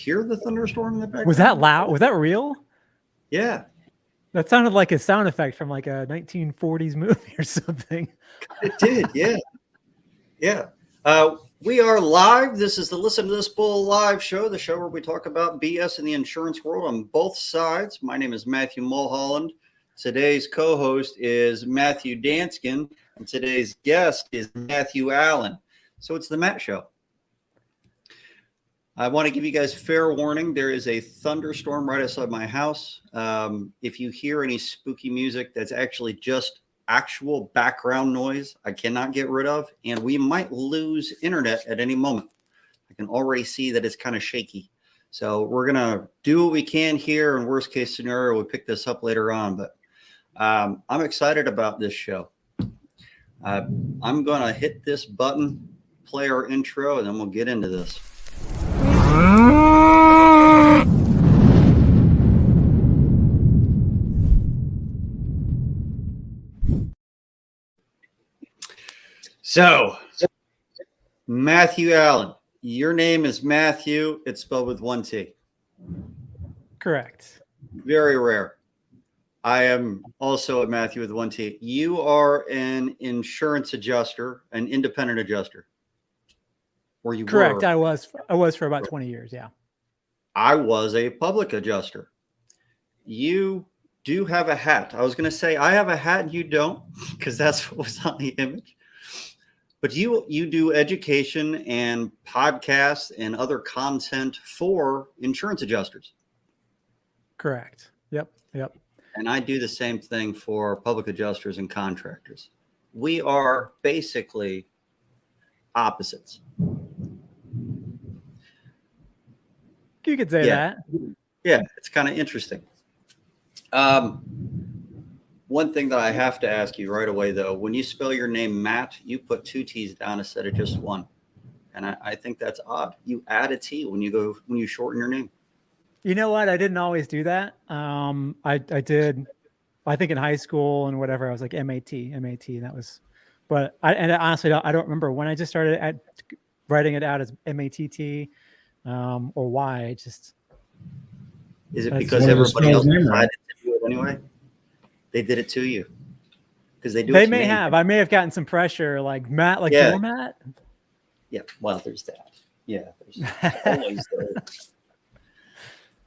hear the thunderstorm in the background? Was that loud? Was that real? Yeah. That sounded like a sound effect from like a 1940s movie or something. It did, yeah. Yeah. We are live. This is the Listen to This Bull live show, the show where we talk about BS in the insurance world on both sides. My name is Mathew Mulholland. Today's co-host is Mathew Danskin, and today's guest is Mathew Allen. So it's the Matt Show. I want to give you guys fair warning. There is a thunderstorm right outside my house. If you hear any spooky music, that's actually just actual background noise I cannot get rid of, and we might lose internet at any moment. I can already see that it's kind of shaky. So we're going to do what we can here. In worst case scenario, we'll pick this up later on, but I'm excited about this show. I'm going to hit this button, play our intro, and then we'll get into this. So, Mathew Allen, your name is Mathew. It's spelled with one T. Correct. Very rare. I am also a Mathew with one T. You are an insurance adjuster, an independent adjuster. Or you Correct. were. I was for about 20 years. Yeah. I was a public adjuster. You do have a hat. I was going to say I have a hat and you don't, because that's what was on the image. But you do education and podcasts and other content for insurance adjusters. Correct. Yep. And I do the same thing for public adjusters and contractors. We are basically opposites. You could say that. Yeah, it's kind of interesting. One thing that I have to ask you right away, though, when you spell your name Matt, you put two T's down instead of just one. And I think that's odd. You add a T when you shorten your name. You know what? I didn't always do that. I did, I think in high school and whatever, I was like MAT, and that was, but honestly, I don't remember when I just started writing it out as MATT or why. Is it because everybody else decided to do it anyway? They did it to you because they do. They may have. I may have gotten some pressure, like Matt, like your Matt. Yeah. Well, there's that. Yeah. There's always there.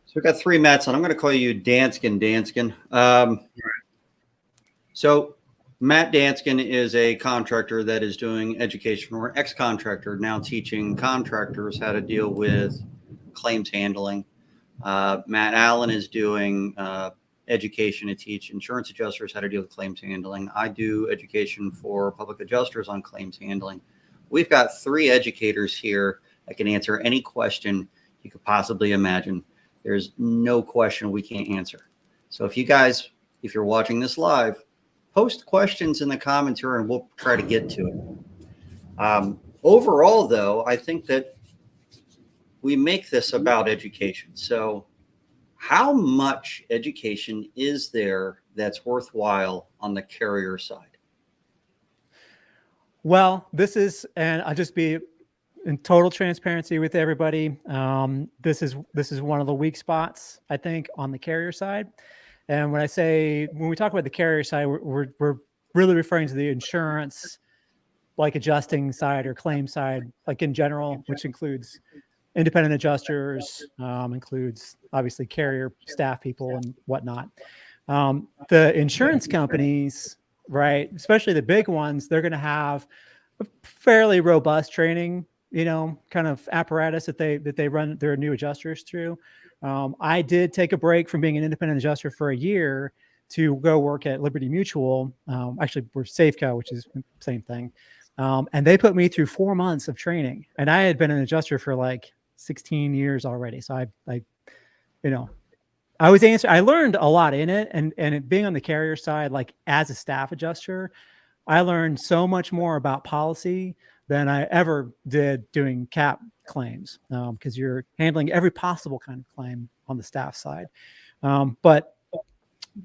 So we got three Matts on. I'm going to call you Danskin. So Matt Danskin is a contractor that is doing education, or an ex-contractor now teaching contractors how to deal with claims handling. Matt Allen is doing education to teach insurance adjusters how to deal with claims handling. I do education for public adjusters on claims handling. We've got three educators here that can answer any question you could possibly imagine. There's no question we can't answer. So if you're watching this live, post questions in the comments here and we'll try to get to it. Overall, though, I think that we make this about education. So how much education is there that's worthwhile on the carrier side? Well, and I'll just be in total transparency with everybody. This is one of the weak spots, I think, on the carrier side. And when we talk about the carrier side, we're really referring to the insurance, like adjusting side or claim side, like in general, which includes independent adjusters, includes obviously carrier staff people and whatnot. The insurance companies, right, especially the big ones, they're going to have a fairly robust training, kind of apparatus that they run their new adjusters through. I did take a break from being an independent adjuster for a year to go work at Liberty Mutual. Actually, we're Safeco, which is the same thing. And they put me through 4 months of training, and I had been an adjuster for like 16 years already. So I learned a lot in it, and it being on the carrier side, like as a staff adjuster, I learned so much more about policy than I ever did doing cap claims, because you're handling every possible kind of claim on the staff side. But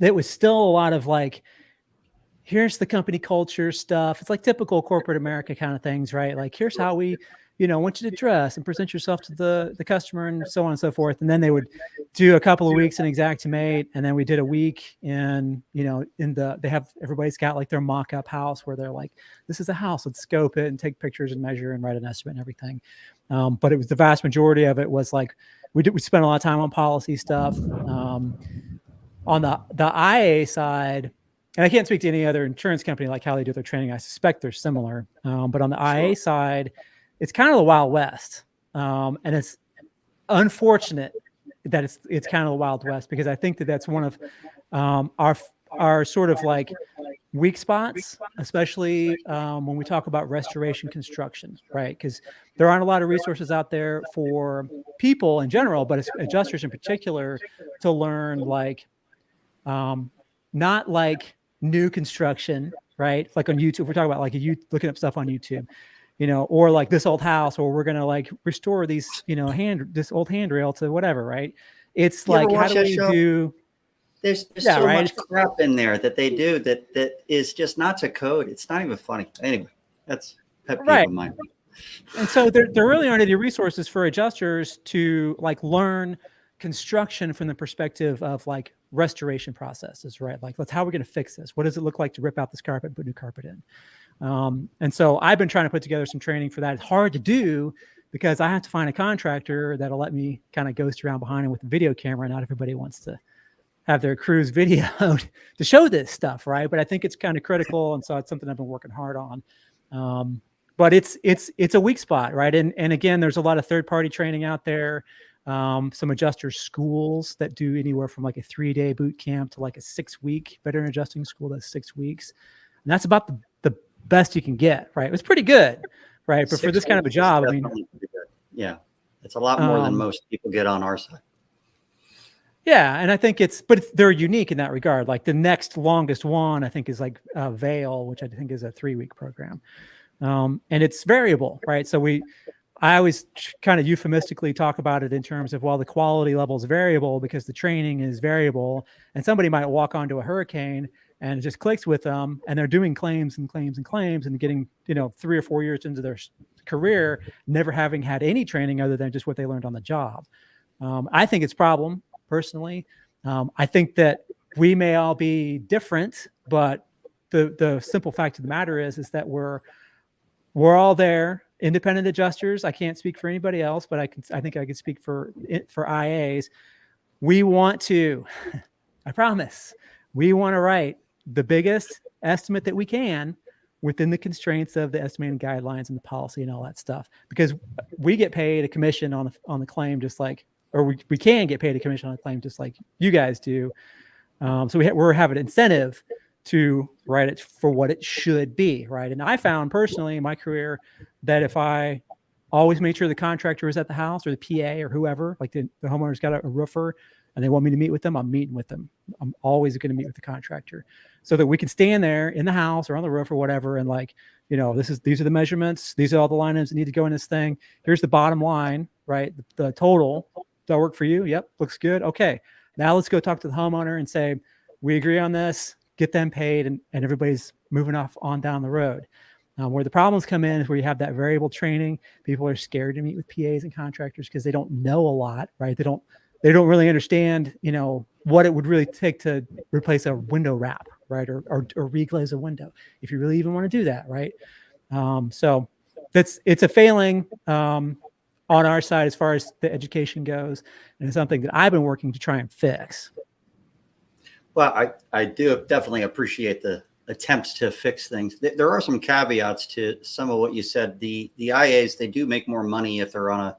it was still a lot of like, here's the company culture stuff. It's like typical corporate America kind of things, right? Like, here's how we I want you to dress and present yourself to the customer and so on and so forth. And then they would do a couple of weeks in Xactimate. And then we did a week in, everybody's got like their mock-up house where they're like, this is a house, let's scope it and take pictures and measure and write an estimate and everything. But it was the vast majority of it was like, we spent a lot of time on policy stuff. On the IA side, and I can't speak to any other insurance company like how they do their training. I suspect they're similar. But on the IA side, it's kind of the Wild West. And it's unfortunate that it's kind of the Wild West, because I think that that's one of our sort of like weak spots, especially when we talk about restoration construction, right? Because there aren't a lot of resources out there for people in general, but adjusters in particular, to learn like, not like new construction, right? Like on YouTube, we're talking about like you looking up stuff on YouTube, or like this old house, or we're going to like restore these, this old handrail to whatever, right? It's like, how do we do? There's so much crap in there that they do that is just not to code. It's not even funny. Anyway, that's pet peeve of mine. And so there really aren't any resources for adjusters to like learn construction from the perspective of like restoration processes, right? Like, how are we going to fix this? What does it look like to rip out this carpet and put new carpet in? And so I've been trying to put together some training for that. It's hard to do because I have to find a contractor that'll let me kind of ghost around behind him with a video camera. Not everybody wants to have their crews videoed to show this stuff, right? But I think it's kind of critical, and so it's something I've been working hard on. But it's a weak spot, right? And again, there's a lot of third-party training out there. Some adjuster schools that do anywhere from like a 3-day boot camp to like a 6-week veteran adjusting school that's 6 weeks. And that's about the best you can get, right? It was pretty good, right? But for this kind of a job, I mean, yeah, it's a lot more than most people get on our side. Yeah. And I think they're unique in that regard. Like the next longest one, I think, is like Vail, which I think is a 3-week program. And it's variable, right? So I always kind of euphemistically talk about it in terms of, well, the quality level is variable because the training is variable, and somebody might walk onto a hurricane and it just clicks with them, and they're doing claims and claims and claims and getting, 3 or 4 years into their career, never having had any training other than just what they learned on the job. I think it's a problem personally. I think that we may all be different, but the simple fact of the matter is that we're all there. Independent adjusters. I can't speak for anybody else, but I think I can speak for IAs. We want to, I promise, we want to write the biggest estimate that we can within the constraints of the estimating guidelines and the policy and all that stuff, because we get paid a commission on the claim, just like, or we can get paid a commission on a claim just like you guys do. So we have an incentive to write it for what it should be, right? And I found personally in my career that if I always made sure the contractor was at the house, or the PA or whoever, like the homeowner's got a roofer and they want me to meet with them, I'm meeting with them. I'm always going to meet with the contractor so that we can stand there in the house or on the roof or whatever. And like, these are the measurements. These are all the line items that need to go in this thing. Here's the bottom line, right? The total. Does that work for you? Yep. Looks good. Okay. Now let's go talk to the homeowner and say, we agree on this, get them paid, and everybody's moving off on down the road. Where the problems come in is where you have that variable training. People are scared to meet with PAs and contractors because they don't know a lot, right? They don't really understand, what it would really take to replace a window wrap, right? Or reglaze a window, if you really even want to do that, right? So it's a failing on our side as far as the education goes, and it's something that I've been working to try and fix. Well, I do definitely appreciate the attempts to fix things. There are some caveats to some of what you said. The IAs, they do make more money if they're on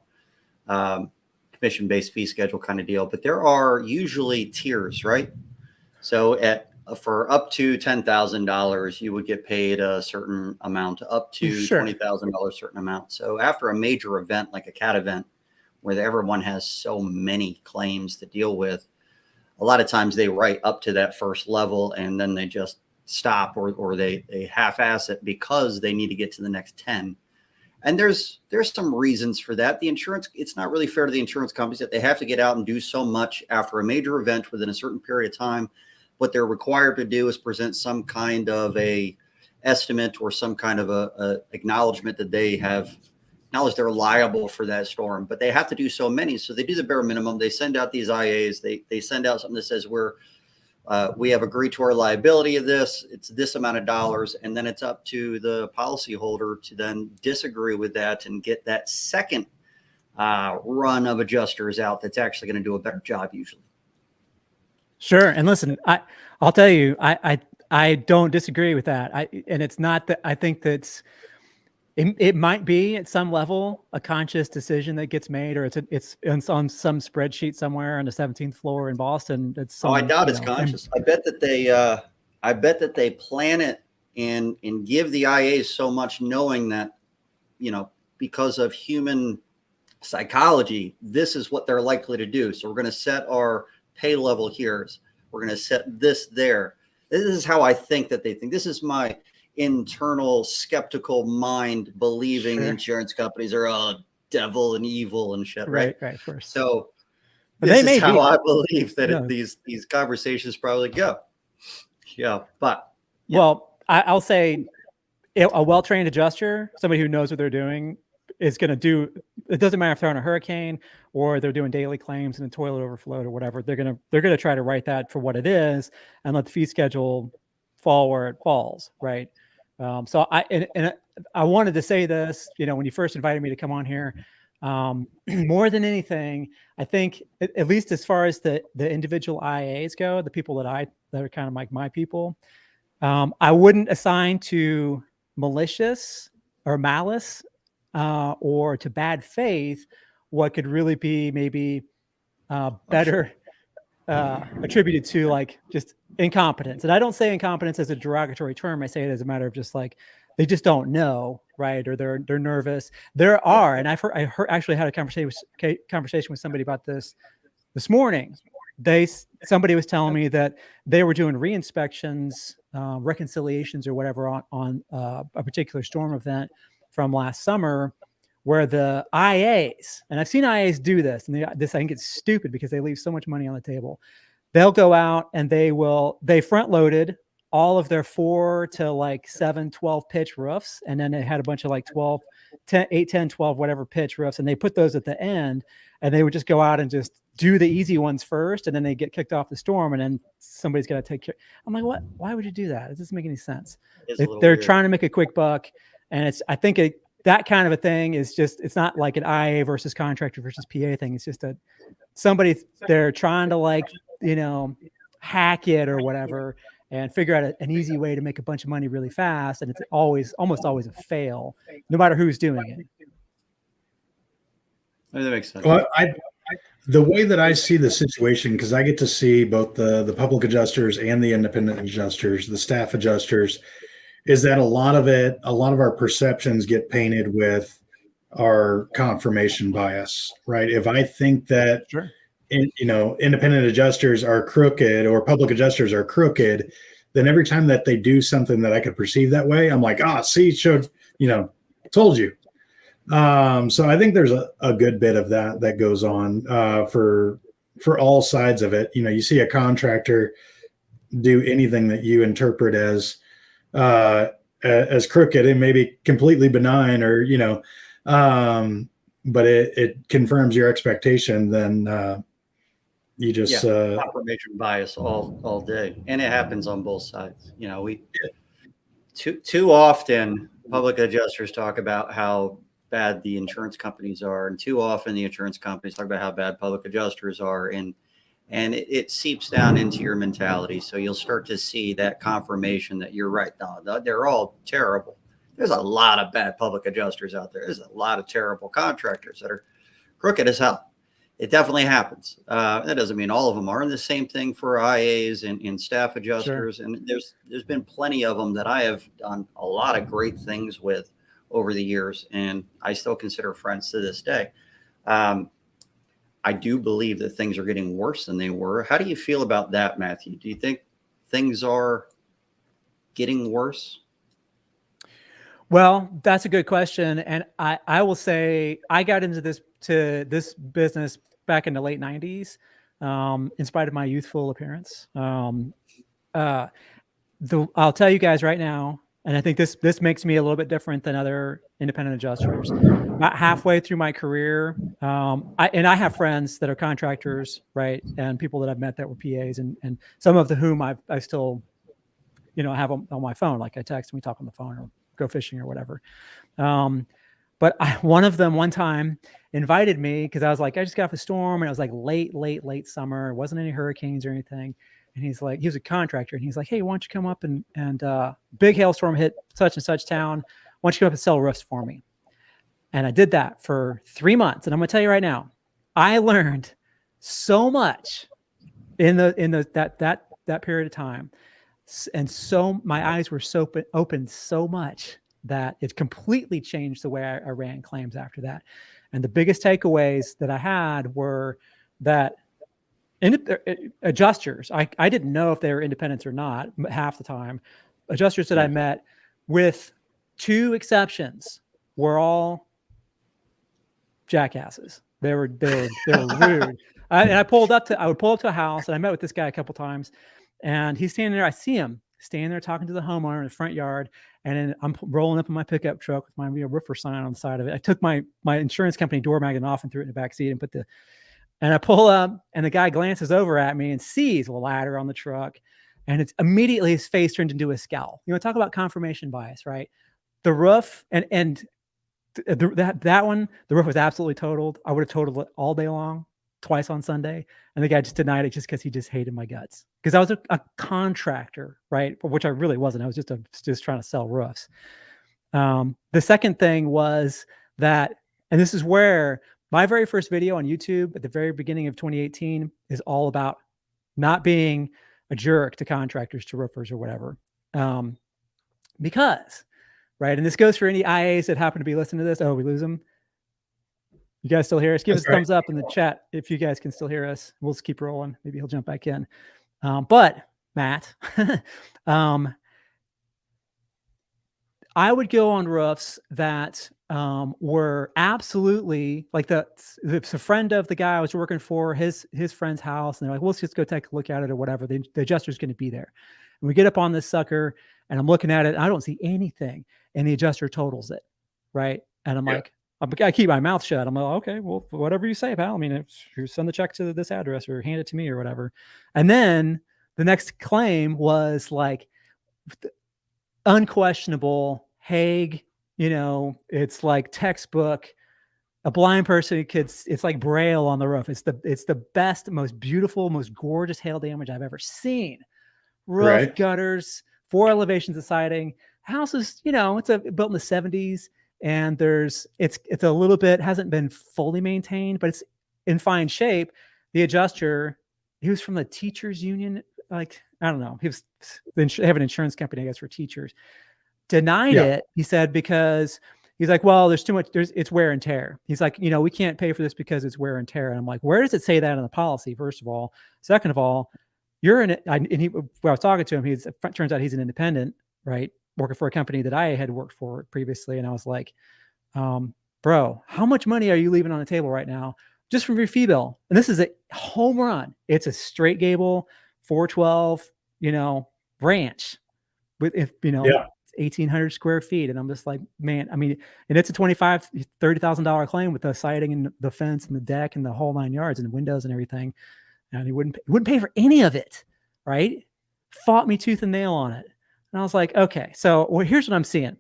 a commission-based fee schedule kind of deal, but there are usually tiers, right? So for up to $10,000, you would get paid a certain amount, up to $20,000, certain amount. So after a major event like a CAT event, where everyone has so many claims to deal with, a lot of times they write up to that first level and then they just stop, or they half-ass it because they need to get to the next 10. And there's some reasons for that. The insurance, it's not really fair to the insurance companies that they have to get out and do so much after a major event within a certain period of time. What they're required to do is present some kind of a estimate or some kind of a acknowledgement that they have acknowledge they're liable for that storm, but they have to do so many. So they do the bare minimum. They send out these IAs. They send out something that says we have agreed to our liability of this. It's this amount of dollars. And then it's up to the policyholder to then disagree with that and get that second run of adjusters out that's actually going to do a better job usually. Sure. And listen, I'll tell you, I don't disagree with that. And it's not that I think that's, it might be at some level a conscious decision that gets made, or it's on some spreadsheet somewhere on the 17th floor in Boston. I doubt it's conscious. I bet that they plan it and give the IAs so much, knowing that, because of human psychology, this is what they're likely to do. So we're going to set our pay level here. We're going to set this there. This is how I think that they think. This is my internal skeptical mind believing insurance companies are devil and evil and shit. Right. Of course. So this is how I believe that these conversations probably go. Yeah. But well, I'll say a well-trained adjuster, somebody who knows what they're doing, is going to do, it doesn't matter if they're on a hurricane or they're doing daily claims and the toilet overflowed or whatever. They're going to try to write that for what it is and let the fee schedule fall where it falls. Right. So I wanted to say this, when you first invited me to come on here, more than anything, I think at least as far as the individual IAs go, the people that are kind of like my people, I wouldn't assign to malicious or malice, or to bad faith, what could really be maybe better attributed to like just incompetence. And I don't say incompetence as a derogatory term. I say it as a matter of just like they just don't know, right? Or they're nervous. There are, and I actually had a conversation with somebody about this morning. Somebody was telling me that they were doing re-inspections, reconciliations or whatever on a particular storm event from last summer, where the IAs, and I've seen IAs do this, and I think it's stupid because they leave so much money on the table. They'll go out and they front loaded all of their 4 to like 7, 12 pitch roofs. And then they had a bunch of like 8, 10, 12, whatever pitch roofs. And they put those at the end, and they would just go out and just do the easy ones first. And then they get kicked off the storm, and then somebody's got to take care. I'm like, what? Why would you do that? It doesn't make any sense. They're trying to make a quick buck. And that kind of a thing is just, it's not like an IA versus contractor versus PA thing. It's just they're trying to hack it or whatever and figure out an easy way to make a bunch of money really fast. And it's almost always a fail, no matter who's doing it. That makes sense. Well, the way that I see the situation, because I get to see both the public adjusters and the independent adjusters, the staff adjusters, is that a lot of our perceptions get painted with our confirmation bias, right? If I think that, independent adjusters are crooked or public adjusters are crooked, then every time that they do something that I could perceive that way, I'm like, see, told you. So I think there's a good bit of that goes on for all sides of it. You see a contractor do anything that you interpret as crooked and maybe completely benign, or but it confirms your expectation, then you just confirmation bias all day, and it happens on both sides. We too often public adjusters talk about how bad the insurance companies are, and too often the insurance companies talk about how bad public adjusters are, and it seeps down into your mentality. So you'll start to see that confirmation that you're right. No, they're all terrible. There's a lot of bad public adjusters out there. There's a lot of terrible contractors that are crooked as hell. It definitely happens. That doesn't mean all of them are. And the same thing for IAs and staff adjusters. Sure. And there's been plenty of them that I have done a lot of great things with over the years, and I still consider friends to this day. I do believe that things are getting worse than they were. How do you feel about that, Mathew? Do you think things are getting worse? Well, that's a good question. And I will say I got into this business back in the late 90s, in spite of my youthful appearance. I'll tell you guys right now, And I think this makes me a little bit different than other independent adjusters. About halfway through my career, I have friends that are contractors, right, and people that I've met that were PAs, and some of whom I still, have on my phone. Like I text and we talk on the phone or go fishing or whatever. But one of them one time invited me because I was like, I just got off a storm and it was like late summer. It wasn't any hurricanes or anything. And he's like, he was a contractor, and he's like, hey, why don't you come up and big hailstorm hit such and such town. Why don't you come up and sell roofs for me? And I did that for 3 months. And I'm going to tell you right now, I learned so much in that period of time. And so my eyes were so opened so much that it completely changed the way I ran claims after that. And the biggest takeaways that I had were that adjusters, I didn't know if they were independents or not half the time. Adjusters that I met, with 2 exceptions, were all jackasses. They were rude. I would pull up to a house, and I met with this guy a couple times, and he's standing there. I see him standing there talking to the homeowner in the front yard, and then I'm rolling up in my pickup truck with my roofer sign on the side of it. I took my insurance company door magnet off and threw it in the back seat and I pull up, and the guy glances over at me and sees a ladder on the truck, and it's immediately his face turned into a scowl. Talk about confirmation bias, right? The roof that one, the roof was absolutely totaled. I would have totaled it all day long, twice on Sunday. And the guy just denied it just because he just hated my guts. Because I was a contractor, right? Which I really wasn't. I was just trying to sell roofs. The second thing was that, and this is where my very first video on YouTube at the very beginning of 2018 is all about not being a jerk to contractors, to roofers or whatever. Because, right, and this goes for any IAs that happen to be listening to this. Oh, we lose them. You guys still hear us? Give us a thumbs up in the chat if you guys can still hear us. We'll just keep rolling. Maybe he'll jump back in. But Matt, I would go on roofs that were absolutely like it's a friend of the guy I was working for, his friend's house, and they're like, well, let's just go take a look at it or whatever. The adjuster's going to be there. And we get up on this sucker, and I'm looking at it, and I don't see anything, and the adjuster totals it, right? And I'm like, I keep my mouth shut. I'm like, okay, well, whatever you say, pal. I mean, you send the check to this address or hand it to me or whatever. And then the next claim was like unquestionable Hague, it's like textbook. A blind person it's like Braille on the roof. It's the best, most beautiful, most gorgeous hail damage I've ever seen. Roof, gutters, 4 elevations of siding. House is, it's built in the 70s. And it's a little bit, hasn't been fully maintained, but it's in fine shape. The adjuster, he was from the teachers union. Like, I don't know. They have an insurance company, I guess, for teachers. Denied it. He said, because he's like, well, there's too much, it's wear and tear. He's like, we can't pay for this because it's wear and tear. And I'm like, where does it say that in the policy? First of all, second of all, when I was talking to him, it turns out he's an independent, right? Working for a company that I had worked for previously. And I was like, bro, how much money are you leaving on the table right now just from your fee bill? And this is a home run. It's a straight gable, 412, ranch with, 1,800 square feet. And I'm just like, man, I mean, and it's a $25,000, $30,000 claim with the siding and the fence and the deck and the whole 9 yards and the windows and everything. And he wouldn't pay for any of it. Right. Fought me tooth and nail on it. And I was like, okay, so here's what I'm seeing.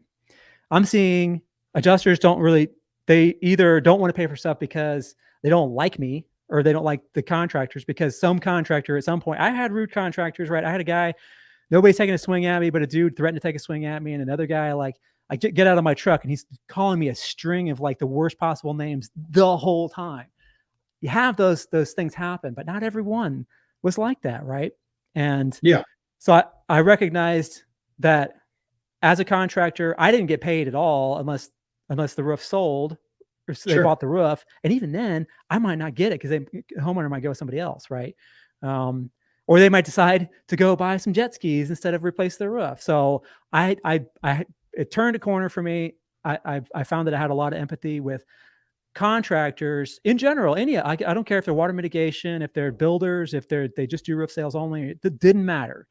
I'm seeing adjusters they either don't want to pay for stuff because they don't like me, or they don't like the contractors, because some contractor at some point, I had rude contractors, right? I had a guy, nobody's taking a swing at me, but a dude threatened to take a swing at me. And another guy, like, I get out of my truck and he's calling me a string of like the worst possible names the whole time. You have those things happen, but not everyone was like that, right? And so I recognized that as a contractor, I didn't get paid at all unless the roof sold or they bought the roof. And even then I might not get it because the homeowner might go with somebody else. Right. Or they might decide to go buy some jet skis instead of replace their roof. So it turned a corner for me. I found that I had a lot of empathy with contractors in general. I don't care if they're water mitigation, if they're builders, if they just do roof sales only, it didn't matter.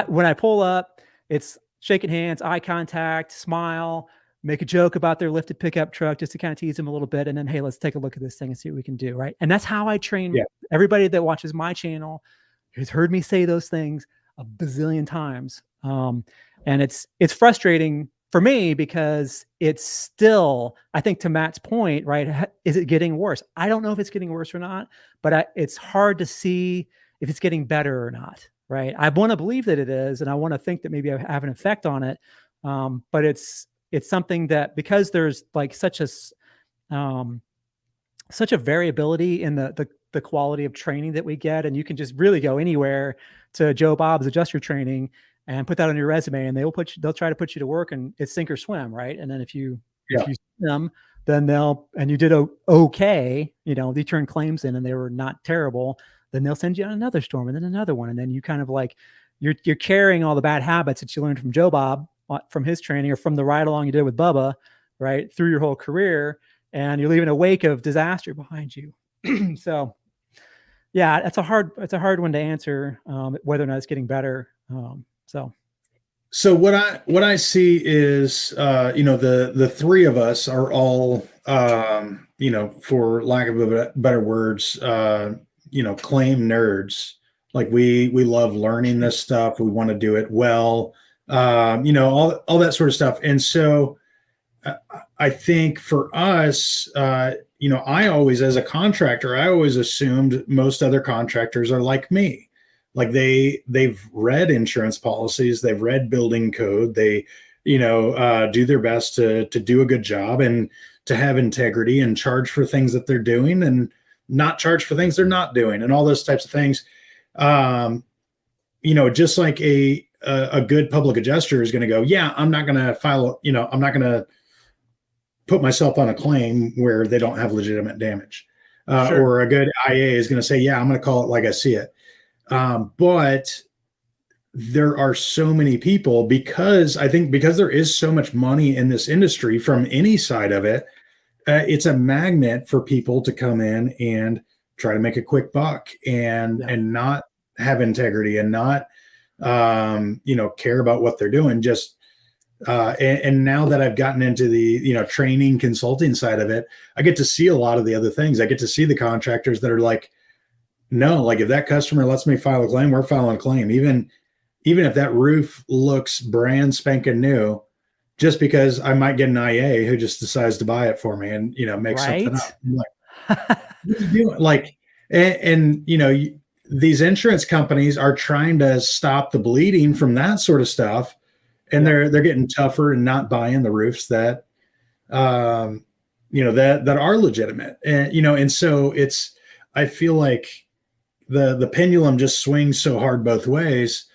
When I pull up, it's shaking hands, eye contact, smile, make a joke about their lifted pickup truck just to kind of tease them a little bit. And then, hey, let's take a look at this thing and see what we can do. Right. And that's how I train everybody that watches my channel who's heard me say those things a bazillion times. And it's frustrating for me because it's still, I think to Matt's point, right? Is it getting worse? I don't know if it's getting worse or not, but it's hard to see if it's getting better or not. Right. I want to believe that it is. And I want to think that maybe I have an effect on it. But it's something that, because there's like such a variability in the quality of training that we get, and you can just really go anywhere to Joe Bob's adjuster training and put that on your resume, and they'll try to put you to work, and it's sink or swim, right? And then if you see them, then you did okay, they turn claims in and they were not terrible, then they'll send you on another storm and then another one, and then you kind of like you're carrying all the bad habits that you learned from Joe Bob from his training or from the ride along you did with Bubba, right, through your whole career, and you're leaving a wake of disaster behind you. So yeah, it's a hard one to answer, whether or not it's getting better. So what I see is, the three of us are all, for lack of better words, claim nerds. Like we love learning this stuff. We want to do it well, all that sort of stuff. And so I think for us, I always, as a contractor, I always assumed most other contractors are like me. Like they've read insurance policies, they've read building code, they, do their best to do a good job and to have integrity and charge for things that they're doing and not charge for things they're not doing and all those types of things. Just like a good public adjuster is going to go, yeah, I'm not going to file, I'm not going to put myself on a claim where they don't have legitimate damage. Sure. Or a good IA is going to say, yeah, I'm going to call it like I see it. But there are so many people because there is so much money in this industry from any side of it, it's a magnet for people to come in and try to make a quick buck and not have integrity and not, care about what they're doing. Just, and now that I've gotten into the, training consulting side of it, I get to see a lot of the other things. I get to see the contractors that are like, no, like if that customer lets me file a claim, we're filing a claim. Even if that roof looks brand spanking new, just because I might get an IA who just decides to buy it for me and, make something up. I'm like, what are you doing? Like, and these insurance companies are trying to stop the bleeding from that sort of stuff. And they're getting tougher and not buying the roofs that, that are legitimate. And, and so I feel like the pendulum just swings so hard both ways,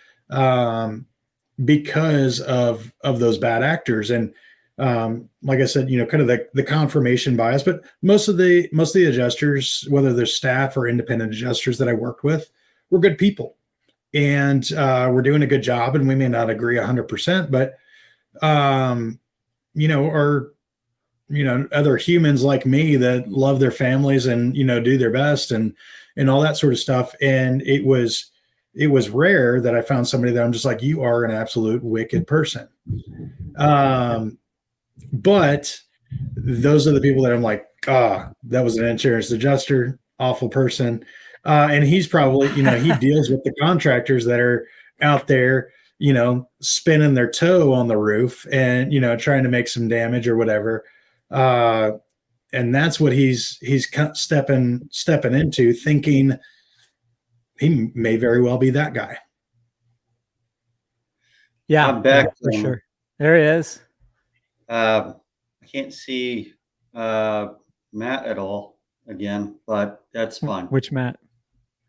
because of those bad actors. And, like I said, kind of the confirmation bias, but most of the adjusters, whether they're staff or independent adjusters that I worked with, were good people. And we're doing a good job, and we may not agree 100%, but other humans like me that love their families and do their best and all that sort of stuff. And it was rare that I found somebody that I'm just like, you are an absolute wicked person. But those are the people that I'm like, that was an insurance adjuster, awful person. And he's probably, he deals with the contractors that are out there, spinning their toe on the roof and, trying to make some damage or whatever. And that's what he's stepping into, thinking he may very well be that guy. Yeah, I'm back for sure. There he is. I can't see Matt at all again, but that's fine. Which Matt?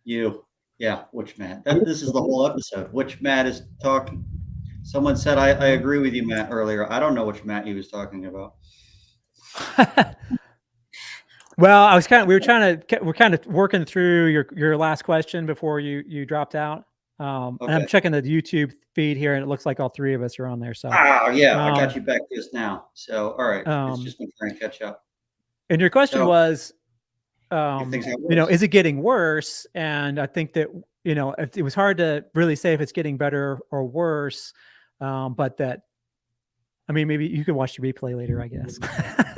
You. Yeah, which Matt? This is the whole episode. Which Matt is talking? Someone said, I agree with you, Matt, earlier. I don't know which Matt he was talking about. Well, we're kind of working through your last question before you dropped out. Okay. And I'm checking the YouTube feed here, and it looks like all three of us are on there. So, I got you back just now. So, all right, it's just been trying to catch up. And your question was, is it getting worse? And I think that, it was hard to really say if it's getting better or worse. But that, I mean, maybe you can watch the replay later, I guess,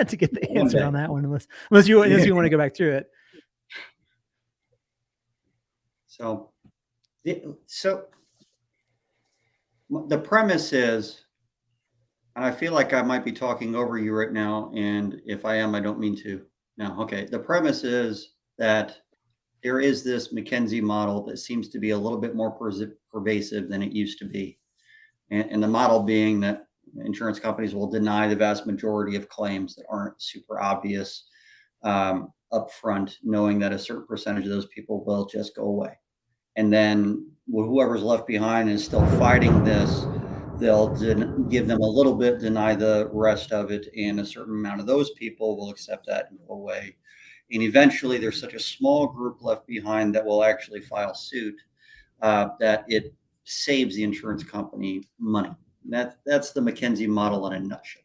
to get the answer on that one, unless you want to go back through it. So the premise is, and I feel like I might be talking over you right now, and if I am, I don't mean to. No, okay. The premise is that there is this McKinsey model that seems to be a little bit more pervasive than it used to be. And the model being that insurance companies will deny the vast majority of claims that aren't super obvious upfront, knowing that a certain percentage of those people will just go away. And then whoever's left behind is still fighting this. They'll give them a little bit, deny the rest of it, and a certain amount of those people will accept that and go away. And eventually there's such a small group left behind that will actually file suit that it saves the insurance company money. That's the McKinsey model in a nutshell.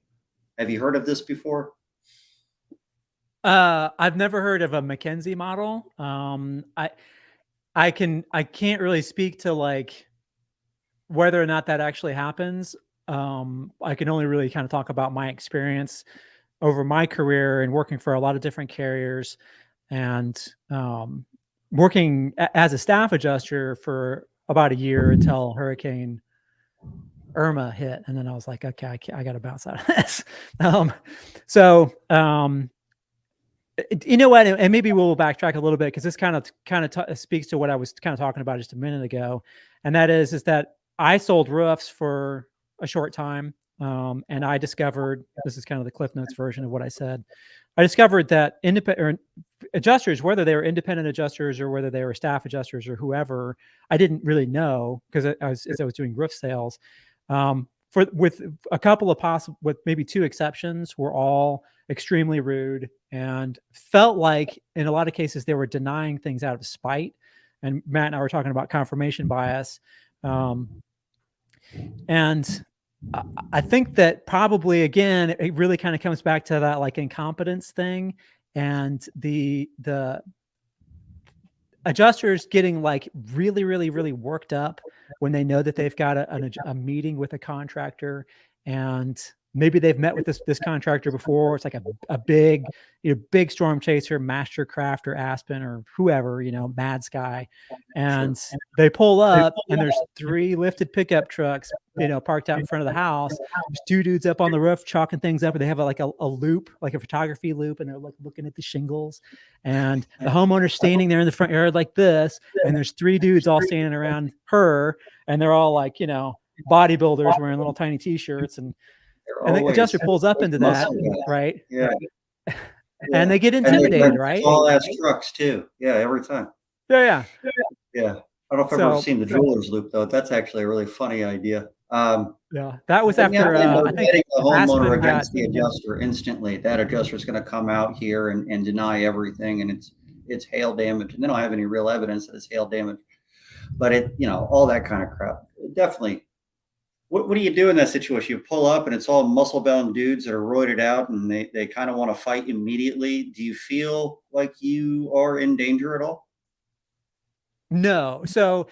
Have you heard of this before? I've never heard of a McKinsey model. I can't really speak to like whether or not that actually happens. I can only really kind of talk about my experience over my career and working for a lot of different carriers, and working as a staff adjuster for about a year until Hurricane Irma hit. And then I was like, okay, I got to bounce out of this. You know what? And maybe we'll backtrack a little bit, because this kind of speaks to what I was kind of talking about just a minute ago. And that is that I sold roofs for a short time. And I discovered, this is kind of the Cliff Notes version of what I said. I discovered that independent adjusters, whether they were independent adjusters or whether they were staff adjusters or whoever, I didn't really know, because as I was doing roof sales, with a couple of with maybe two exceptions, were all extremely rude and felt like in a lot of cases they were denying things out of spite. And Matt and I were talking about confirmation bias. And I think that probably, again, it really kind of comes back to that like incompetence thing, and the adjusters getting like really, really, really worked up when they know that they've got a meeting with a contractor, and maybe they've met with this contractor before. It's like a big, big storm chaser, Mastercraft or Aspen or whoever, Mad Sky. And they pull up and there's 3 lifted pickup trucks, parked out in front of the house. There's 2 dudes up on the roof chalking things up, and they have like a loop, like a photography loop, and they're like looking at the shingles, and the homeowner's standing there in the front yard like this. And there's 3 dudes all standing around her, and they're all like, bodybuilders wearing little tiny t-shirts, and the adjuster pulls up into that, right? Yeah. And they get intimidated, right? All ass trucks too. Yeah, every time. Yeah. I don't know if I've ever seen the jeweler's loop though. That's actually a really funny idea. Yeah, that was after I think the homeowner Aspen against the adjuster instantly. That adjuster is going to come out here and deny everything, and it's hail damage, and they don't have any real evidence that it's hail damage. But all that kind of crap. Definitely. What do you do in that situation? You pull up and it's all muscle-bound dudes that are roided out, and they kind of want to fight immediately. Do you feel like you are in danger at all? No. So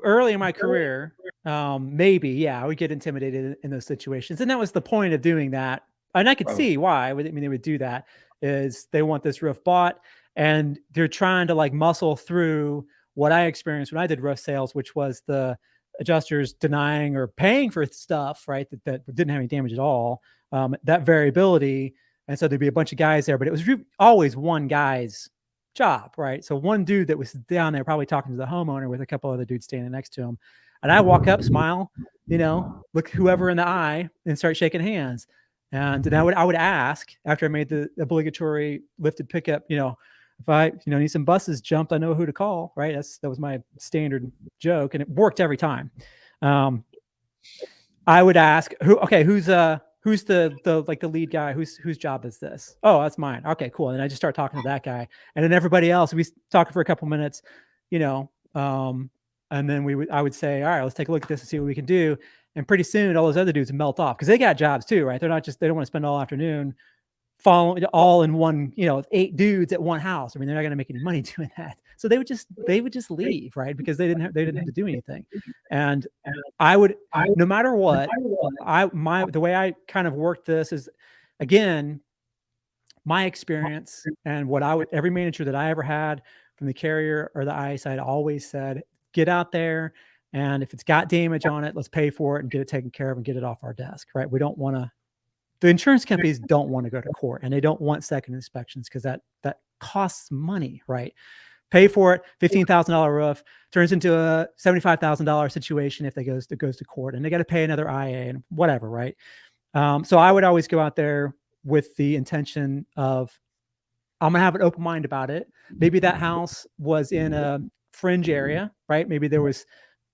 early in my career, maybe, I would get intimidated in those situations. And that was the point of doing that. And I could see why. I mean, they would do that, is they want this roof bought, and they're trying to like muscle through what I experienced when I did roof sales, which was the adjusters denying or paying for stuff, right, that didn't have any damage at all, that variability. And so there'd be a bunch of guys there, but it was always one guy's job, right? So one dude that was down there probably talking to the homeowner with a couple other dudes standing next to him. And I walk up, smile, look whoever in the eye, and start shaking hands. And then I would ask, after I made the obligatory lifted pickup, if I, need some buses jumped, I know who to call, right? That was my standard joke, and it worked every time. I would ask, who's the lead guy? Whose job is this? Oh, that's mine. Okay, cool. And I just start talking to that guy, and then everybody else, we talk for a couple minutes, and then I would say, all right, let's take a look at this and see what we can do. And pretty soon all those other dudes melt off, because they got jobs too, right? They don't want to spend all afternoon following all in one, 8 dudes at one house. I mean, they're not going to make any money doing that. So they would just leave, right? Because they didn't have to do anything. And I would, no matter what, the way I kind of worked this is, again, my experience and what every manager that I ever had from the carrier or the IA side always said, get out there, and if it's got damage on it, let's pay for it and get it taken care of and get it off our desk, right? We don't want to, the insurance companies don't want to go to court, and they don't want second inspections because that costs money, right? Pay for it, $15,000 roof turns into a $75,000 situation if it goes to court, and they got to pay another IA and whatever, right? So I would always go out there with the intention of, I'm going to have an open mind about it. Maybe that house was in a fringe area, right? Maybe there was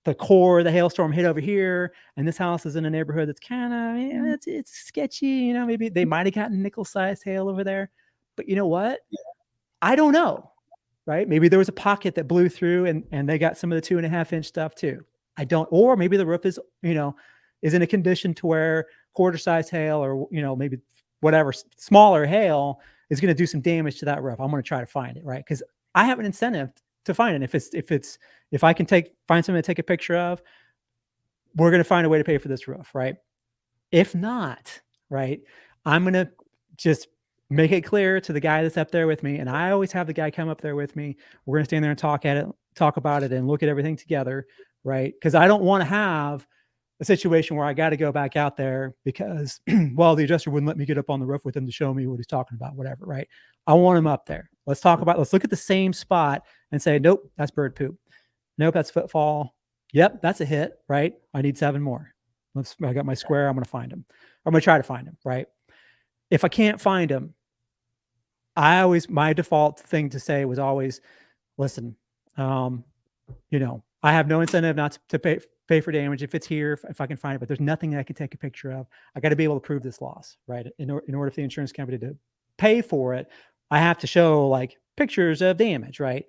the core, the hailstorm hit over here, and this house is in a neighborhood that's kind of, it's sketchy. You know, maybe they might've gotten nickel-sized hail over there, but you know what? I don't know, right? Maybe there was a pocket that blew through and they got some of the 2.5-inch stuff too. I don't, or maybe the roof is, is in a condition to where quarter-sized hail or, maybe whatever smaller hail is going to do some damage to that roof. I'm going to try to find it, right? Because I have an incentive to find it. If I can find something to take a picture of, we're going to find a way to pay for this roof, right? If not, right, I'm going to just make it clear to the guy that's up there with me. And I always have the guy come up there with me. We're going to stand there and talk about it and look at everything together, right? Because I don't want to have a situation where I got to go back out there because, well, the adjuster wouldn't let me get up on the roof with him to show me what he's talking about, whatever, right? I want him up there. Let's look at the same spot and say, nope, that's bird poop. Nope, that's footfall. Yep, that's a hit, right? I need 7 more. I got my square. I'm going to find him. I'm going to try to find him, right? If I can't find him, my default thing to say was always, listen, I have no incentive not to pay for damage if it's here, if I can find it, but there's nothing I can take a picture of. I got to be able to prove this loss, right? In order for the insurance company to pay for it, I have to show like pictures of damage, right?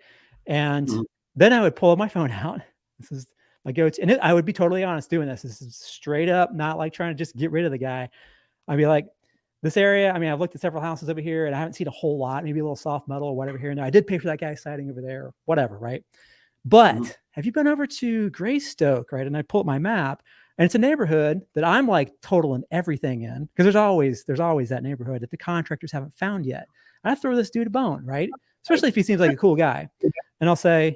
And then I would pull my phone out. This is my go-to, and I would be totally honest doing this. This is straight up, not like trying to just get rid of the guy. I'd be like, this area, I mean, I've looked at several houses over here and I haven't seen a whole lot, maybe a little soft metal or whatever here and there. I did pay for that guy's siding over there, or whatever, right? But have you been over to Greystoke, right? And I pull up my map, and it's a neighborhood that I'm like totaling everything in, because there's always that neighborhood that the contractors haven't found yet. I throw this dude a bone, right? Especially if he seems like a cool guy. And I'll say,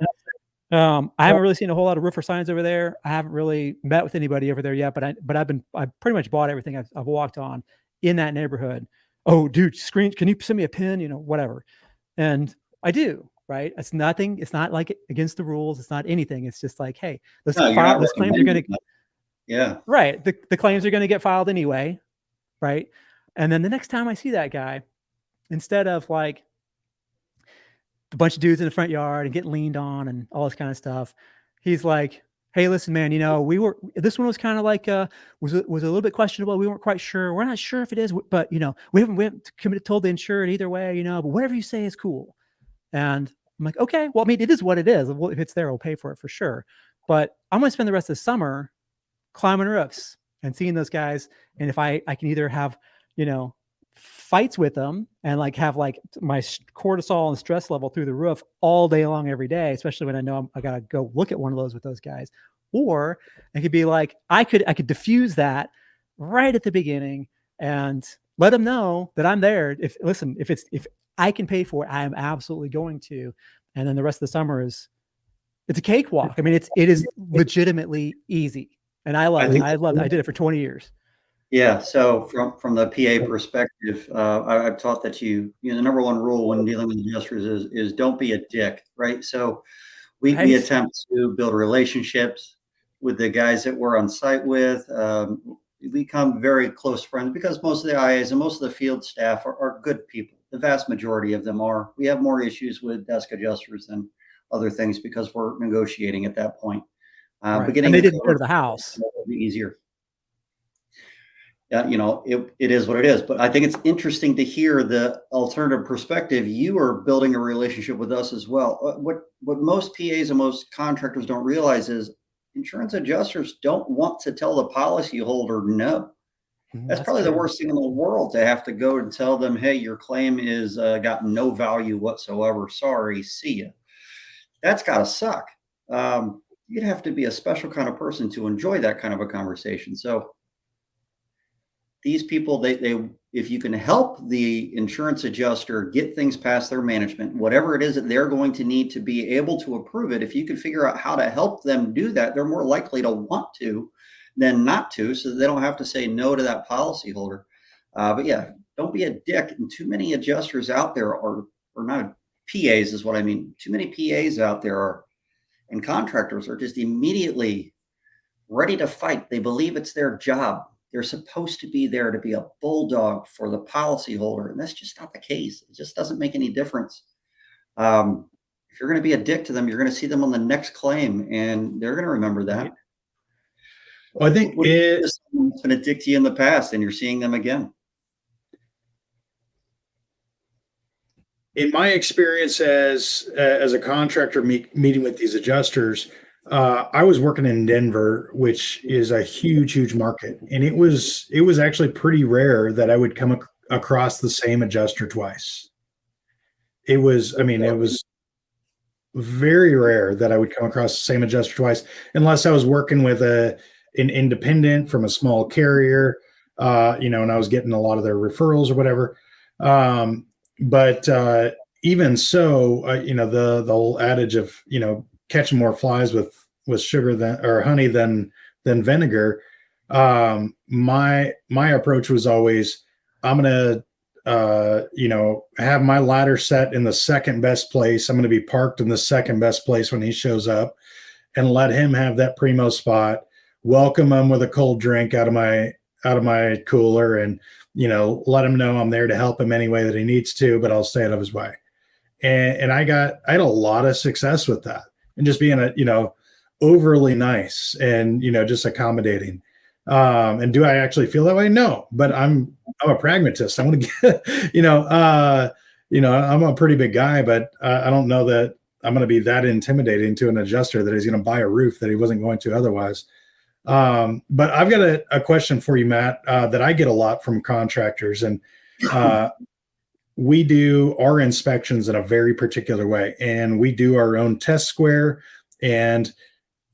I haven't really seen a whole lot of roofer signs over there. I haven't really met with anybody over there yet, but I pretty much bought everything I've walked on in that neighborhood. Oh, dude, can you send me a pin? Whatever. And I do. Right. It's nothing. It's not like against the rules. It's not anything. It's just like, hey, those claims are going to, yeah. Right. The claims are going to get filed anyway. Right. And then the next time I see that guy, instead of like a bunch of dudes in the front yard and getting leaned on and all this kind of stuff, he's like, hey, listen, man, this one was kind of like, was a little bit questionable. We weren't quite sure. We're not sure if it is, but we haven't told the insured either way, but whatever you say is cool. And I'm like, okay, well, I mean, it is what it is. If it's there, we'll pay for it for sure. But I'm going to spend the rest of the summer climbing roofs and seeing those guys. And if I can either have, fights with them and like have like my cortisol and stress level through the roof all day long, every day, especially when I know I got to go look at one of those with those guys, or it could be like, I could diffuse that right at the beginning and let them know that I'm there. If I can pay for it, I am absolutely going to. And then the rest of the summer it's a cakewalk. I mean, it is legitimately easy. And I love it. I did it for 20 years. Yeah. So from the PA perspective, I've taught that the number one rule when dealing with adjusters is don't be a dick, right? So we attempt to build relationships with the guys that we're on site with. We become very close friends because most of the IAs and most of the field staff are good people. The vast majority of them are. We have more issues with desk adjusters than other things because we're negotiating at that point. Right. But getting and they didn't go to the house. It'll be easier. It is what it is. But I think it's interesting to hear the alternative perspective. You are building a relationship with us as well. What most PAs and most contractors don't realize is insurance adjusters don't want to tell the policyholder no. That's probably the worst thing in the world, to have to go and tell them, hey, your claim is got no value whatsoever. Sorry, see ya. That's got to suck. You'd have to be a special kind of person to enjoy that kind of a conversation. So these people, they if you can help the insurance adjuster get things past their management, whatever it is that they're going to need to be able to approve it, if you can figure out how to help them do that, they're more likely to want to than not to, so that they don't have to say no to that policyholder. But yeah, don't be a dick. And too many adjusters out there are, or not PAs is what I mean. Too many PAs out there are, and contractors are just immediately ready to fight. They believe it's their job. They're supposed to be there to be a bulldog for the policyholder, and that's just not the case. It just doesn't make any difference. If you're going to be a dick to them, you're going to see them on the next claim, and they're going to remember that. Well, I think it's been a dick to you in the past, and you're seeing them again. In my experience as a contractor meeting with these adjusters, I was working in Denver, which is a huge market, and it was actually pretty rare that I would come across the same adjuster twice. It was very rare that I would come across the same adjuster twice, unless I was working with an independent from a small carrier, and I was getting a lot of their referrals or whatever. But even so, the whole adage of, catching more flies with sugar or honey than vinegar. My approach was always, I'm going to, have my ladder set in the second best place. I'm going to be parked in the second best place when he shows up, and let him have that primo spot. Welcome him with a cold drink out of my cooler, and let him know I'm there to help him any way that he needs to, but I'll stay out of his way. And I had a lot of success with that, and just being overly nice and, just accommodating. And do I actually feel that way? No, but I'm a pragmatist. I want to get, I'm a pretty big guy, but I don't know that I'm going to be that intimidating to an adjuster that he's going to buy a roof that he wasn't going to otherwise. But I've got a question for you, Matt, that I get a lot from contractors, and we do our inspections in a very particular way, and we do our own test square, and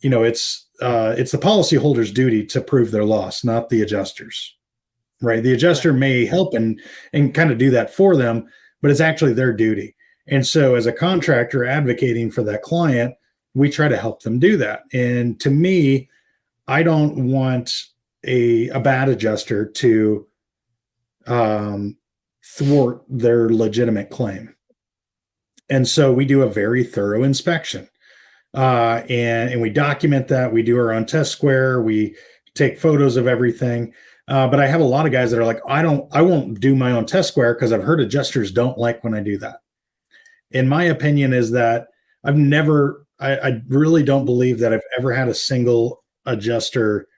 it's the policyholder's duty to prove their loss, not the adjuster's, right? The adjuster may help and kind of do that for them, but it's actually their duty. And so as a contractor advocating for that client, we try to help them do that. And to me, I don't want a bad adjuster to thwart their legitimate claim. And so we do a very thorough inspection. And we document that. We do our own test square. We take photos of everything. But I have a lot of guys that are like, I won't do my own test square because I've heard adjusters don't like when I do that. In my opinion is that I really don't believe that I've ever had a single adjuster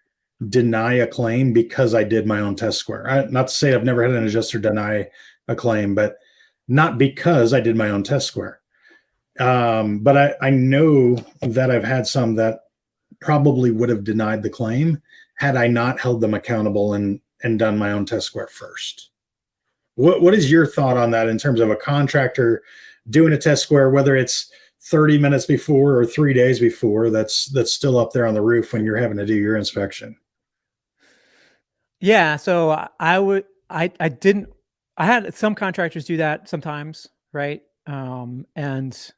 deny a claim because I did my own test square. Not to say I've never had an adjuster deny a claim, but not because I did my own test square. But I know that I've had some that probably would have denied the claim had I not held them accountable and done my own test square first. What is your thought on that in terms of a contractor doing a test square, whether it's 30 minutes before or 3 days before, that's still up there on the roof when you're having to do your inspection? Yeah. So I had some contractors do that sometimes. Right. And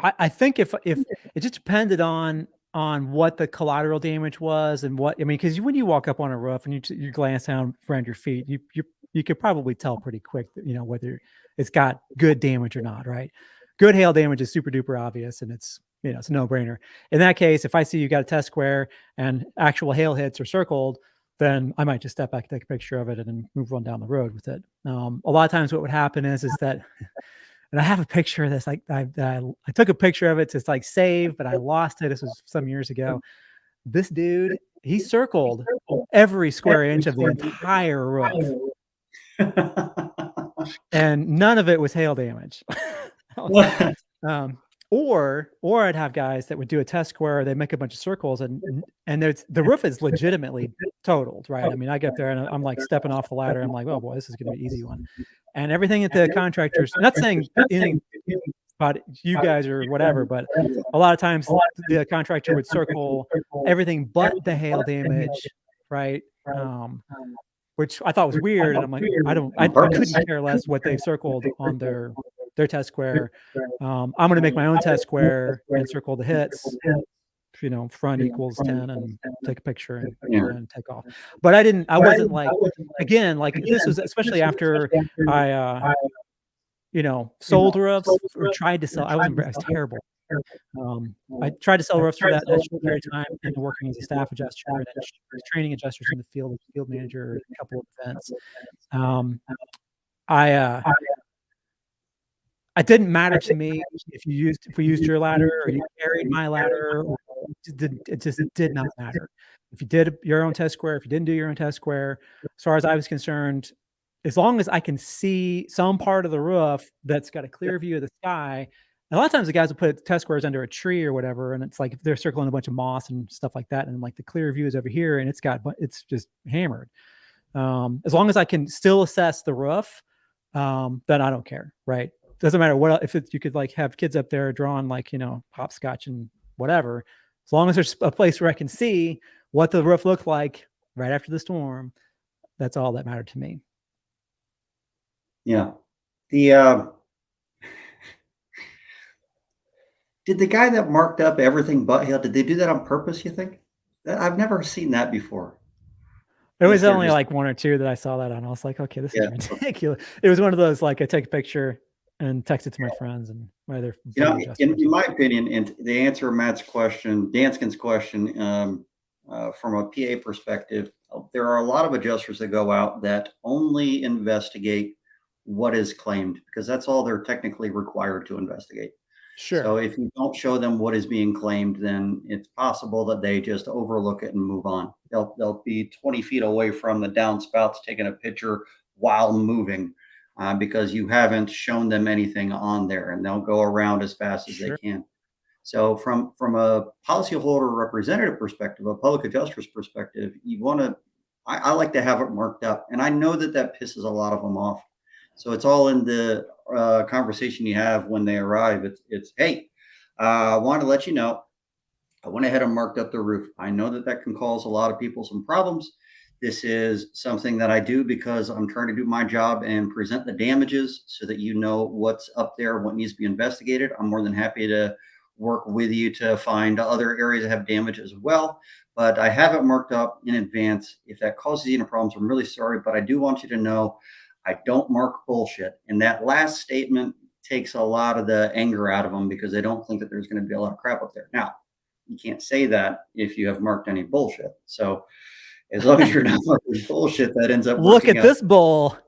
I think if it just depended on what the collateral damage was and because when you walk up on a roof and you glance down around your feet, you could probably tell pretty quick that, whether it's got good damage or not, right? Good hail damage is super duper obvious, and it's a no brainer. In that case, if I see you got a test square and actual hail hits are circled, then I might just step back, take a picture of it, and then move on down the road with it. A lot of times what would happen is that, and I have a picture of this, like I took a picture of it to like save, but I lost it. This was some years ago. This dude, he circled every square inch of the entire roof. And none of it was hail damage. Or I'd have guys that would do a test square, they make a bunch of circles, and the roof is legitimately totaled, right? I mean, I get there and I'm like stepping off the ladder. I'm like, oh boy, this is going to be an easy one. And everything that the contractors, not saying anything about you guys or whatever, but a lot of times the contractor would circle everything but the hail damage, right? Which I thought was weird, and I'm like, I couldn't care less what they've circled on their test square. I'm going to make my own test square and circle the hits. Front equals 10, and take a picture and take off. But I wasn't like, again, like this was especially after I sold roofs or tried to sell. I was terrible. I tried to sell roofs for that short period of time, and working as a staff adjuster and training adjusters in the field manager, a couple of events. It didn't matter to me if we used your ladder or you carried my ladder. It just did not matter. If you did your own test square, if you didn't do your own test square, as far as I was concerned, as long as I can see some part of the roof that's got a clear view of the sky. And a lot of times the guys will put test squares under a tree or whatever, and it's like they're circling a bunch of moss and stuff like that, and like the clear view is over here, and it's just hammered. As long as I can still assess the roof, then I don't care, right? Doesn't matter what you could like have kids up there drawing like hopscotch and whatever. As long as there's a place where I can see what the roof looked like right after the storm, that's all that mattered to me. Yeah. Did the guy that marked up everything but hail, did they do that on purpose, you think? I've never seen that before. It was only like one or two that I saw that on. I was like, okay, this is ridiculous. It was one of those, like I take a picture and text it to my friends, and whether in my opinion, and the answer Matt's question, Danskin's question, from a PA perspective, there are a lot of adjusters that go out that only investigate what is claimed, because that's all they're technically required to investigate. Sure. So if you don't show them what is being claimed, then it's possible that they just overlook it and move on. They'll be 20 feet away from the downspouts taking a picture while moving, because you haven't shown them anything on there, and they'll go around as fast as they can. So from a policyholder representative perspective, a public adjuster's perspective, I like to have it marked up, and I know that pisses a lot of them off. So it's all in the conversation you have when they arrive. It's hey, I want to let you know, I went ahead and marked up the roof. I know that can cause a lot of people some problems. This is something that I do because I'm trying to do my job and present the damages so that you know what's up there, what needs to be investigated. I'm more than happy to work with you to find other areas that have damage as well. But I have it marked up in advance. If that causes you any problems, I'm really sorry, but I do want you to know I don't mark bullshit. And that last statement takes a lot of the anger out of them, because they don't think that there's going to be a lot of crap up there. Now, you can't say that if you have marked any bullshit. So as long as you're not marking bullshit, that ends up look at this bull.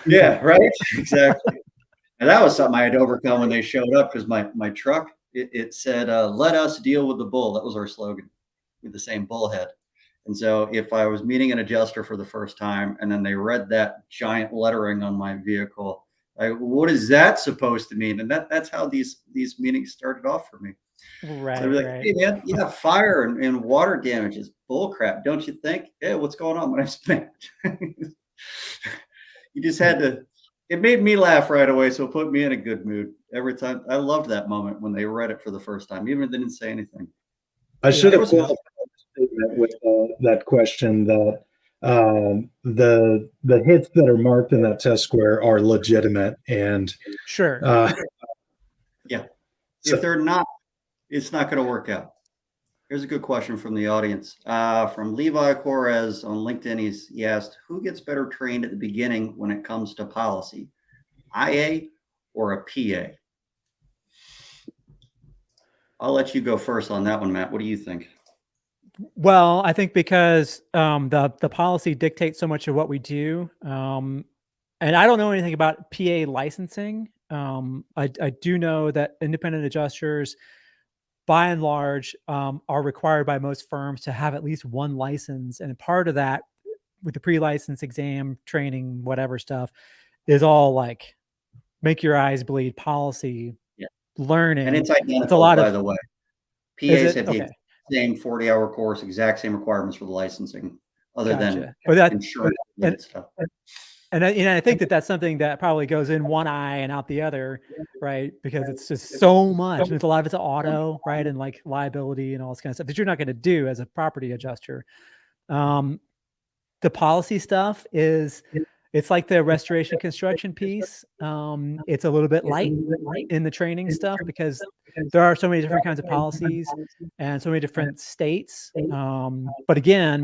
Yeah, right. Exactly. And that was something I had to overcome when they showed up, because my truck, it said, let us deal with the bull. That was our slogan, with the same bullhead. And so if I was meeting an adjuster for the first time and then they read that giant lettering on my vehicle, like, what is that supposed to mean? And that's how these meetings started off for me. Right. So they're like, hey man, yeah, fire and water damage is bull crap, don't you think? Hey, what's going on? When I spent you just had to, it made me laugh right away. So it put me in a good mood every time. I loved that moment when they read it for the first time, even if they didn't say anything. I should have qualified with that question that the hits that are marked in that test square are legitimate, and sure. Yeah. If they're not, it's not going to work out. Here's a good question from the audience. From Levi Correz on LinkedIn, he asked, who gets better trained at the beginning when it comes to policy, IA or a PA? I'll let you go first on that one, Matt. What do you think? Well, I think because the policy dictates so much of what we do, and I don't know anything about PA licensing. I do know that independent adjusters, by and large, are required by most firms to have at least one license, and part of that, with the pre-license exam, training, whatever stuff, is all like make your eyes bleed policy learning. And it's identical, by the way. PAs have the same 40-hour course, exact same requirements for the licensing, other than but that insurance and stuff. And I think that's something that probably goes in one eye and out the other, right? Because it's just so much. And a lot of it's auto, right? And like liability and all this kind of stuff that you're not going to do as a property adjuster. The policy stuff it's like the restoration construction piece. It's a little bit light in the training stuff because there are so many different kinds of policies and so many different states. But again,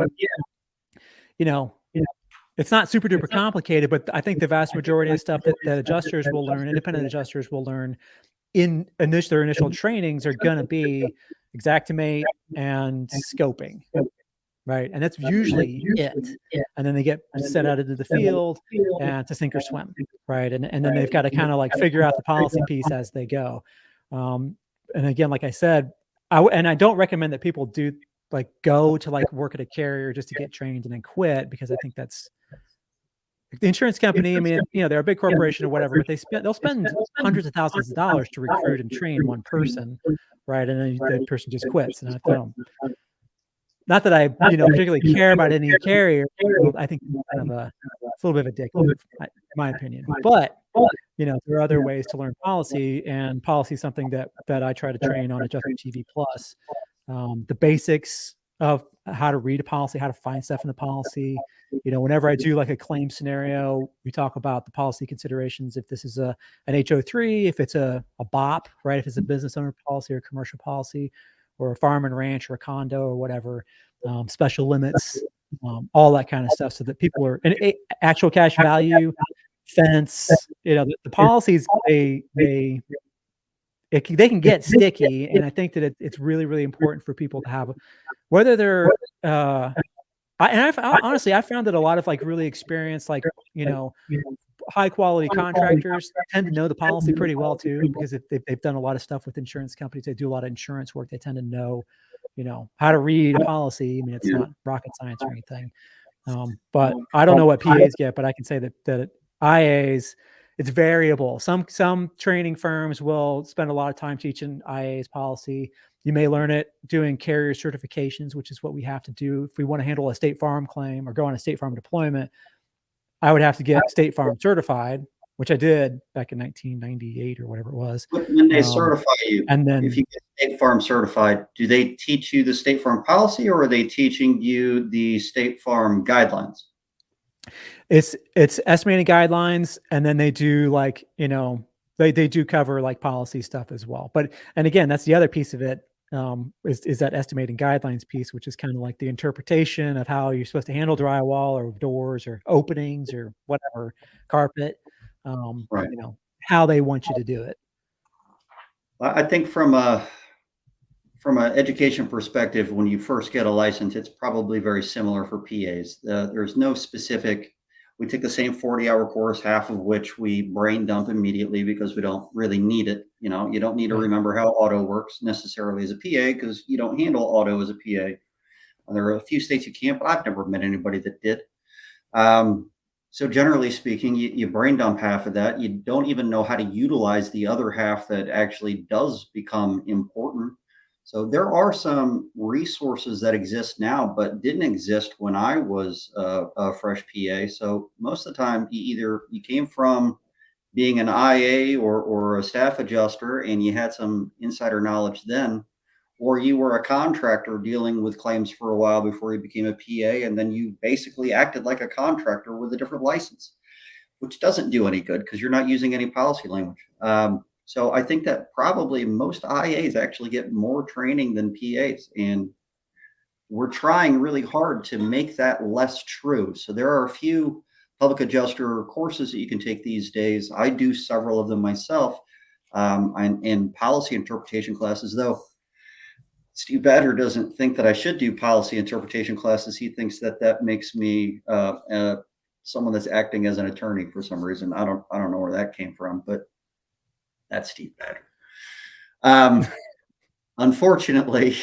it's not super duper complicated, but I think the vast majority of stuff that adjusters will learn, independent adjusters will learn in their initial trainings are going to be Xactimate and scoping. Right. And that's usually it. And then they get sent out into the field and to sink or swim. Right. And then they've got to kind of like figure out the policy piece as they go. And again, like I said, I don't recommend that people do like go to like work at a carrier just to get trained and then quit, because I think that's the insurance company. I mean, they're a big corporation or whatever, but they'll spend hundreds of thousands of dollars to recruit and train one person. Right. And then that person just quits. And I don't. Not that I, particularly care about any carrier. I think it's kind of it's a little bit of a dick move, in my opinion. But there are other ways to learn policy, and policy is something that I try to train on Adjuster TV Plus. The basics of how to read a policy, how to find stuff in the policy. Whenever I do like a claim scenario, we talk about the policy considerations. If this is an HO3, if it's a BOP, right? If it's a business owner policy or commercial policy, or a farm and ranch or a condo or whatever, special limits, all that kind of stuff, so that people are in actual cash value, fence, the policies, they can get sticky. And I think that it's really, really important for people to have, whether they're, honestly, I found that a lot of like really experienced, like, high quality contractors tend to know the policy pretty well too, because if they've done a lot of stuff with insurance companies, they do a lot of insurance work. They tend to know, how to read a policy. I mean, it's not rocket science or anything. But I don't know what PAs get, but I can say that IAs, it's variable. Some training firms will spend a lot of time teaching IAs policy. You may learn it doing carrier certifications, which is what we have to do if we want to handle a State Farm claim or go on a State Farm deployment. I would have to get State Farm certified, which I did back in 1998 or whatever it was. When they certify you, and then if you get State Farm certified, do they teach you the State Farm policy, or are they teaching you the State Farm guidelines? It's estimating guidelines, and then they do like, they do cover like policy stuff as well. And again, that's the other piece of it. Is that estimating guidelines piece, which is kind of like the interpretation of how you're supposed to handle drywall or doors or openings or whatever, carpet, Right. How they want you to do it. I think from an education perspective, when you first get a license, it's probably very similar for PAs. There's no specific. We take the same 40-hour course, half of which we brain dump immediately because we don't really need it. You don't need to remember how auto works necessarily as a PA, because you don't handle auto as a PA. There are a few states you can't, but I've never met anybody that did. So generally speaking, you brain dump half of that. You don't even know how to utilize the other half that actually does become important. So there are some resources that exist now, but didn't exist when I was a fresh PA. So most of the time, you came from being an IA or a staff adjuster, and you had some insider knowledge then, or you were a contractor dealing with claims for a while before you became a PA, and then you basically acted like a contractor with a different license, which doesn't do any good because you're not using any policy language. So I think that probably most IAs actually get more training than PAs, and we're trying really hard to make that less true. So there are a few public adjuster courses that you can take these days. I do several of them myself, and policy interpretation classes, though Steve Badger doesn't think that I should do policy interpretation classes. He thinks that makes me someone that's acting as an attorney for some reason. I don't know where that came from, but that's Steve Badger. Unfortunately,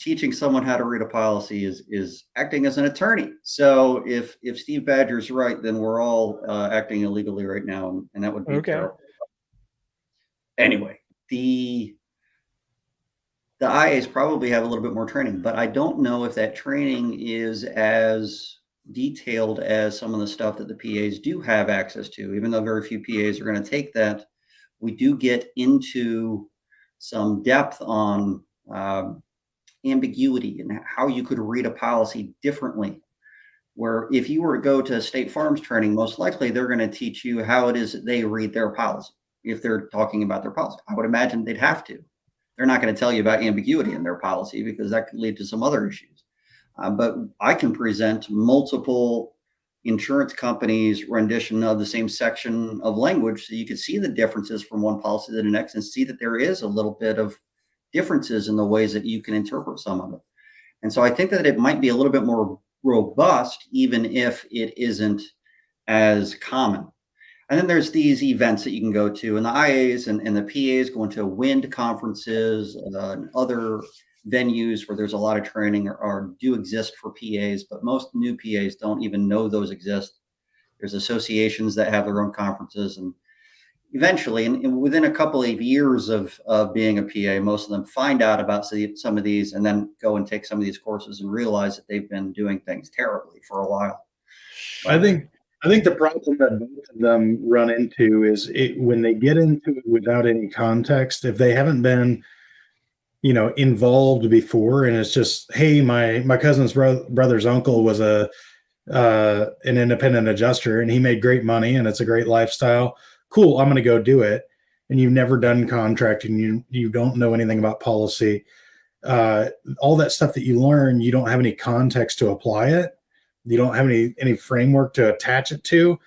teaching someone how to read a policy is acting as an attorney. So if Steve Badger's right, then we're all acting illegally right now, and that would be terrible. Anyway, the IAs probably have a little bit more training, but I don't know if that training is as detailed as some of the stuff that the PAs do have access to. Even though very few PAs are going to take that, we do get into some depth on ambiguity and how you could read a policy differently. Where if you were to go to State Farm's training, most likely they're going to teach you how it is that they read their policy if they're talking about their policy. I would imagine they'd have to. They're not going to tell you about ambiguity in their policy because that could lead to some other issues. But I can present multiple insurance companies' rendition of the same section of language so you can see the differences from one policy to the next and see that there is a little bit of differences in the ways that you can interpret some of it. And so I think that it might be a little bit more robust, even if it isn't as common. And then there's these events that you can go to, and the IAs and the PAs go into wind conferences and other venues where there's a lot of training or do exist for PAs, but most new PAs don't even know those exist. There's associations that have their own conferences, and eventually, and within a couple of years of being a PA, most of them find out about some of these and then go and take some of these courses and realize that they've been doing things terribly for a while. I think the problem that both of them run into is when they get into it without any context, if they haven't been, involved before, and it's just, hey, my cousin's brother's uncle was an independent adjuster and he made great money and it's a great lifestyle. Cool, I'm going to go do it. And you've never done contracting, you don't know anything about policy. All that stuff that you learn, you don't have any context to apply it. You don't have any framework to attach it to.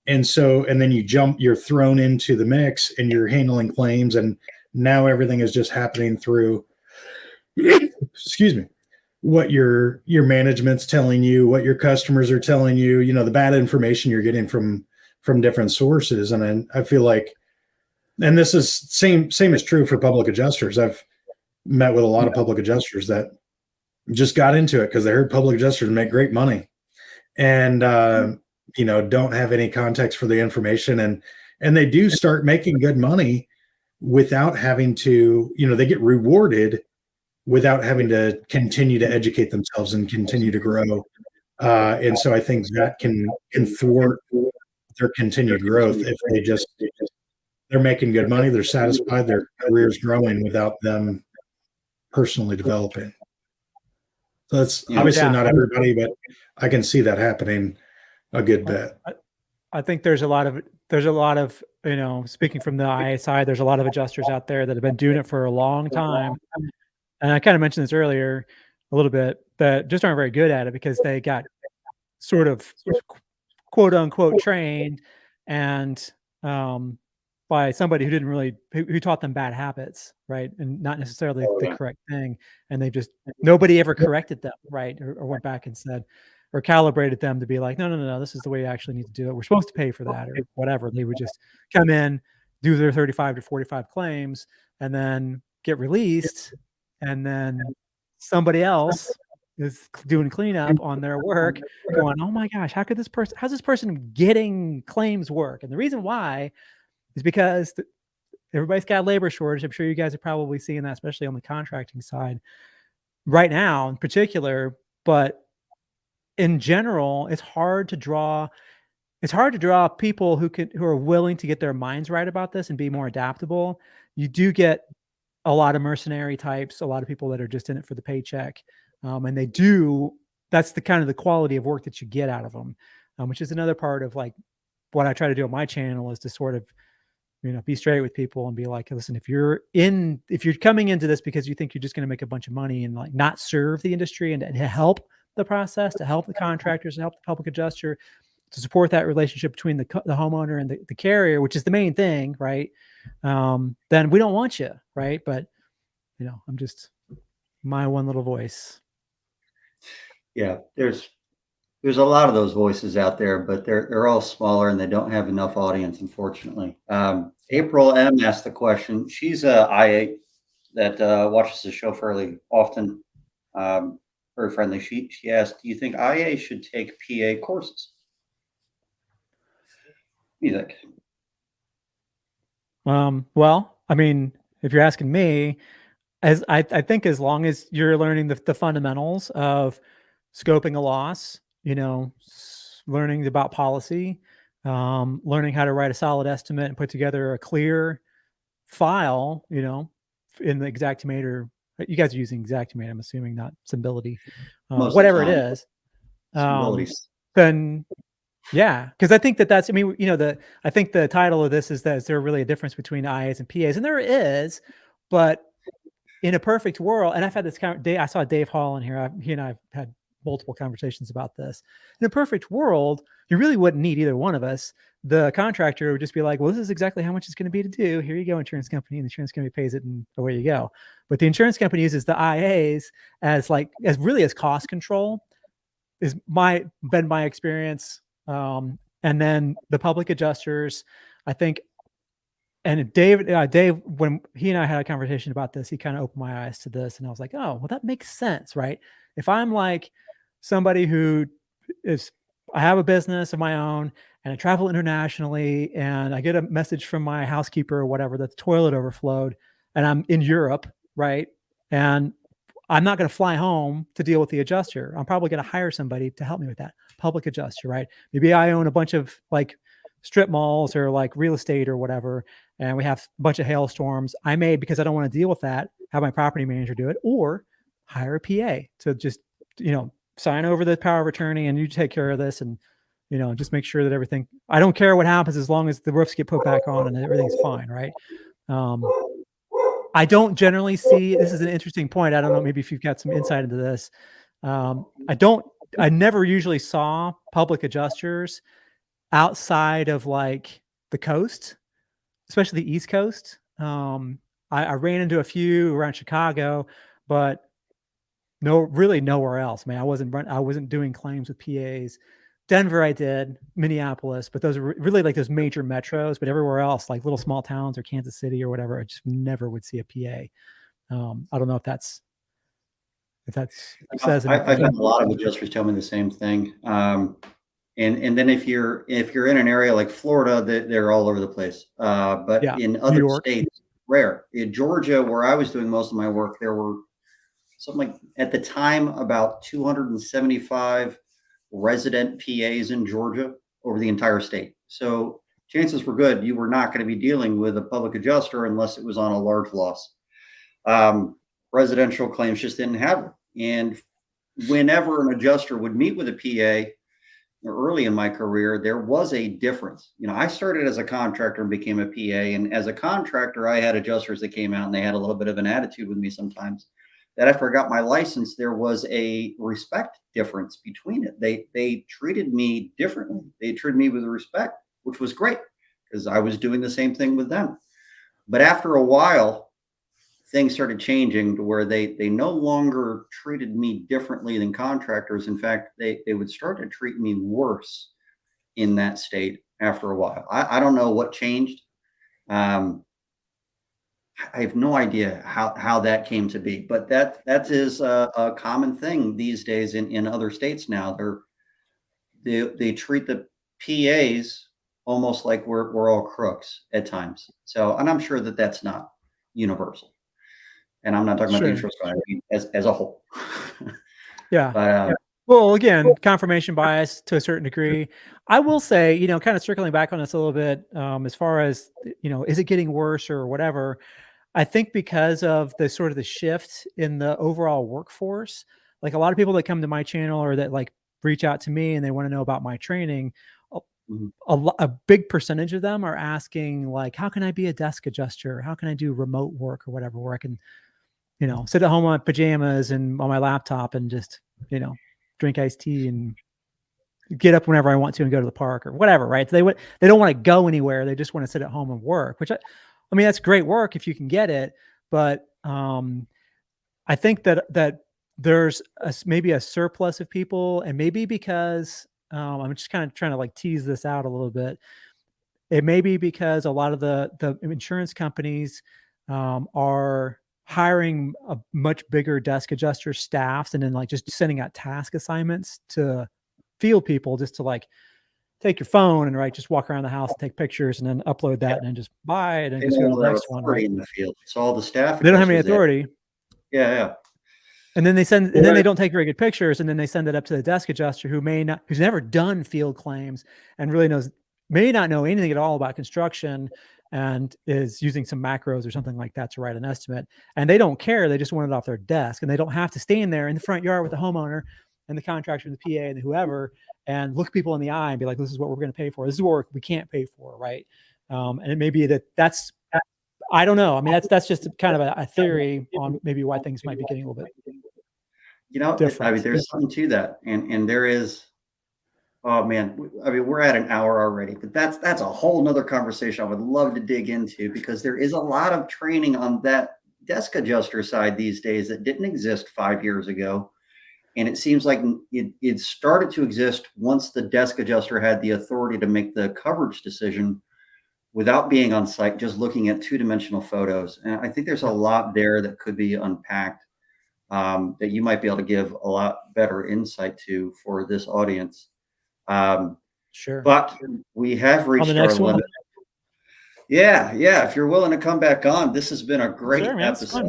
And then you're thrown into the mix and you're handling claims, and now everything is just happening through, excuse me, what your management's telling you, what your customers are telling you, the bad information you're getting from different sources. And then I feel like, and this is same is true for public adjusters. I've met with a lot of public adjusters that just got into it because they heard public adjusters make great money and, don't have any context for the information. And they do start making good money without having to, they get rewarded without having to continue to educate themselves and continue to grow. And so I think that can thwart their continued growth if they're making good money, they're satisfied, their career's growing without them personally developing. So that's obviously not everybody, but I can see that happening a good bit. I think there's a lot of, speaking from the IA side, there's a lot of adjusters out there that have been doing it for a long time. And I kind of mentioned this earlier a little bit, that just aren't very good at it because they got sort of quote unquote trained and by somebody who taught them bad habits, right? And not necessarily the correct thing. And nobody ever corrected them, right? Or went back and said, or calibrated them to be like, no, this is the way you actually need to do it. We're supposed to pay for that or whatever. They would just come in, do their 35 to 45 claims, and then get released. And then somebody else is doing cleanup on their work going, oh my gosh, how's this person getting claims work? And the reason why is because everybody's got a labor shortage. I'm sure you guys are probably seeing that, especially on the contracting side right now in particular, but in general, it's hard to draw people who are willing to get their minds right about this and be more adaptable. You do get a lot of mercenary types, a lot of people that are just in it for the paycheck. And that's the kind of the quality of work that you get out of them, which is another part of like what I try to do on my channel is to sort of, be straight with people and be like, listen, if you're coming into this because you think you're just going to make a bunch of money and like not serve the industry and to help the process, to help the contractors, to help the public adjuster, to support that relationship between the homeowner and the carrier, which is the main thing, right? Then we don't want you, right? But I'm just my one little voice. Yeah, there's a lot of those voices out there, but they're all smaller and they don't have enough audience, unfortunately. April M asked the question. She's a IA that watches the show fairly often. Very friendly. She asked, do you think IA should take PA courses? What do you think? Well, I mean, if you're asking me, as I think as long as you're learning the fundamentals of scoping a loss, learning about policy, learning how to write a solid estimate and put together a clear file, in the Xactimate, you guys are using Xactimate, I'm assuming, not Symbility, Most whatever of it the time, is. abilities. Then yeah, because I think that's, I mean, I think the title of this is there really a difference between IAs and PAs? And there is, but in a perfect world, and I've had this I saw Dave Hall in here. He and I have had multiple conversations about this. In a perfect world, you really wouldn't need either one of us. The contractor would just be like, well, this is exactly how much it's going to be to do. Here you go, insurance company. And the insurance company pays it, and away you go. But the insurance company uses the IAs as cost control, is been my experience. And then the public adjusters, I think. And Dave, when he and I had a conversation about this, he kind of opened my eyes to this, and I was like, oh, well, that makes sense, right? If I'm like somebody who I have a business of my own and I travel internationally, and I get a message from my housekeeper or whatever that the toilet overflowed, and I'm in Europe, right? And I'm not going to fly home to deal with the adjuster. I'm probably going to hire somebody to help me with that public adjuster, right? Maybe I own a bunch of like strip malls or like real estate or whatever, and we have a bunch of hailstorms. I may, because I don't want to deal with that, have my property manager do it, or hire a PA to just, sign over the power of attorney and you take care of this, and, just make sure that everything, I don't care what happens as long as the roofs get put back on and everything's fine, right? I don't generally see, this is an interesting point. I don't know, maybe if you've got some insight into this. I never usually saw public adjusters outside of like the coast, especially the East Coast. I ran into a few around Chicago, but really nowhere else. I mean, I wasn't doing claims with PAs. Denver, I did, Minneapolis, but those are really like those major metros. But everywhere else, like little small towns or Kansas City or whatever, I just never would see a PA. I don't know if that's says I've anything. had a lot of adjusters tell me the same thing. And then if you're in an area like Florida, they're all over the place. But Yeah, in New other York. states, rare. In Georgia, where I was doing most of my work, there were something like, at the time, about 275 resident PAs in Georgia over the entire state. So chances were good you were not going to be dealing with a public adjuster unless it was on a large loss. Residential claims just didn't have it. And whenever an adjuster would meet with a PA, early in my career, there was a difference. I started as a contractor and became a PA. And as a contractor, I had adjusters that came out and they had a little bit of an attitude with me sometimes. That after I got my license, there was a respect difference between it. They treated me differently. They treated me with respect, which was great because I was doing the same thing with them. But after a while, things started changing to where they no longer treated me differently than contractors. In fact, they would start to treat me worse in that state after a while. I don't know what changed. I have no idea how that came to be, but that is a common thing these days in other states now. They treat the PAs almost like we're all crooks at times. So, and I'm sure that that's not universal. And I'm not talking about the insurance company as a whole. Yeah. But, well, again, confirmation bias to a certain degree. I will say, kind of circling back on this a little bit, as far as, is it getting worse or whatever? I think because of the sort of the shift in the overall workforce, like a lot of people that come to my channel or that like reach out to me and they want to know about my training, a big percentage of them are asking like, how can I be a desk adjuster? How can I do remote work or whatever, where I can, sit at home on pajamas and on my laptop and just, drink iced tea and get up whenever I want to and go to the park or whatever, right? So they don't want to go anywhere. They just want to sit at home and work, which I mean, that's great work if you can get it. But I think that there's maybe a surplus of people, and maybe because I'm just kind of trying to like tease this out a little bit. It may be because a lot of the insurance companies are hiring a much bigger desk adjuster staffs and then like just sending out task assignments to field people just to like take your phone and just walk around the house and take pictures and then upload that and then just buy it and just go to the next one. Right? In the field. So all the staff. They don't have any authority. Yeah. And then they don't take very good pictures, and then they send it up to the desk adjuster who's never done field claims and really may not know anything at all about construction, and is using some macros or something like that to write an estimate. And they don't care. They just want it off their desk, and they don't have to stand there in the front yard with the homeowner and the contractor and the PA and whoever and look people in the eye and be like, this is what we're going to pay for. This is what we can't pay for. Right. And it may be that's, I don't know. I mean, that's just kind of a theory on maybe why things might be getting a little bit different. I mean, there's something to that. And there is, oh man, I mean, we're at an hour already, but that's a whole nother conversation I would love to dig into, because there is a lot of training on that desk adjuster side these days that didn't exist 5 years ago. And it seems like it started to exist once the desk adjuster had the authority to make the coverage decision without being on site, just looking at two-dimensional photos. And I think there's a lot there that could be unpacked, that you might be able to give a lot better insight to for this audience. Sure. But we have reached our limit. Yeah. If you're willing to come back on, this has been a great episode.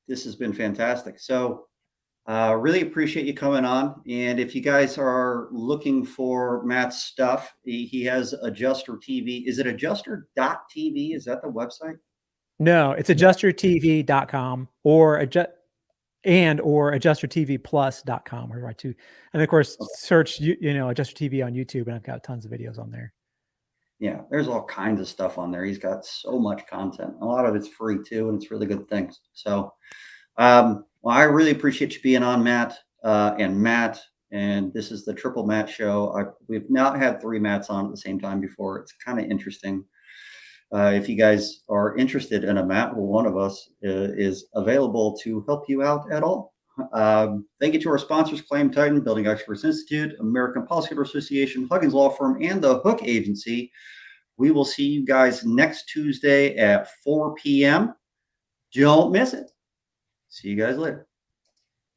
This has been fantastic. So really appreciate you coming on. And if you guys are looking for Matt's stuff, he has Adjuster TV. Is it adjuster.tv? Is that the website? No, it's adjustertv.com or adjustertvplus.com, or right too. And of course, search Adjuster TV on YouTube, and I've got tons of videos on there. Yeah, there's all kinds of stuff on there. He's got so much content. A lot of it's free too, and it's really good things. So, well, I really appreciate you being on, Matt, and this is the Triple Matt Show. We've not had 3 Matts on at the same time before. It's kind of interesting. If you guys are interested in a Matt, well, one of us is available to help you out at all. Thank you to our sponsors, Claim Titan, Building Experts Institute, American Policyholder Association, Huggins Law Firm, and the Hook Agency. We will see you guys next Tuesday at 4 p.m. Don't miss it. See you guys later.